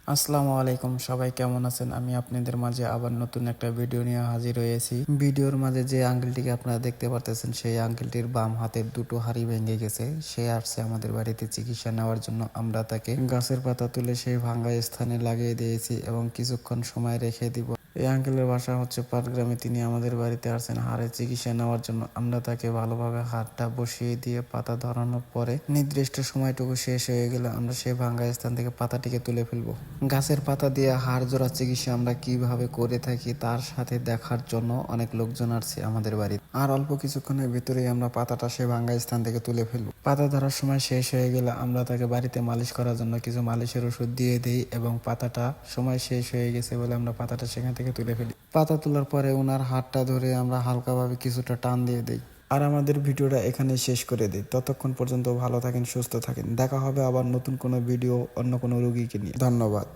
আসসালামু আলাইকুম, সবাই কেমন আছেন? আমি আপনাদের মাঝে আবার নতুন একটা ভিডিও নিয়ে হাজির হয়েছি। ভিডিওর মাঝে যে আঙ্কেলটিকে আপনারা দেখতে পারতেছেন, সেই আঙ্কেলটির বাম হাতের দুটো হাড়ি ভেঙে গেছে। সে আসছে আমাদের বাড়িতে চিকিৎসা নেওয়ার জন্য। আমরা তাকে গাছের পাতা তুলে সেই ভাঙ্গা স্থানে লাগিয়ে দিয়েছি এবং কিছুক্ষণ সময় রেখে দিব। এই আঙ্কেলের বাসা হচ্ছে পাটগ্রামে। তিনি আমাদের বাড়িতে আসছেন হাড়ের চিকিৎসা নেওয়ার জন্য। আমরা তাকে ভালোভাবে হাতটা বসিয়ে দিয়ে পাতা ধরানোর পরে নির্দিষ্ট সময়টুকু শেষ হয়ে গেলে আমরা সেই ভাঙ্গা স্থান থেকে পাতাটিকে তুলে ফেলবো। গাছের পাতা দিয়ে হাড় জোড়া চিকিৎসা আমরা কিভাবে করে থাকি তার সাথে দেখার জন্য অনেক লোকজন আসছে আমাদের বাড়িতে। আর অল্প কিছুক্ষণের ভিতরেই আমরা পাতাটা সে ভাঙ্গা স্থান থেকে তুলে ফেলবো। পাতা ধরার সময় শেষ হয়ে গেলে আমরা তাকে বাড়িতে মালিশ করার জন্য কিছু মালিশের ওষুধ দিয়ে দিই এবং পাতাটা সময় শেষ হয়ে গেছে বলে আমরা পাতাটা সেখান থেকে তুলে ফেলি। পাতা তোলার পরে ওনার হাতটা ধরে আমরা হালকাভাবে কিছুটা টান দিয়ে দিই আর আমাদের ভিডিওটা এখানে শেষ করে দিই। ততক্ষণ পর্যন্ত ভালো থাকেন, সুস্থ থাকেন। দেখা হবে আবার নতুন কোনো ভিডিও অন্য কোনো রোগীকে নিয়ে। ধন্যবাদ।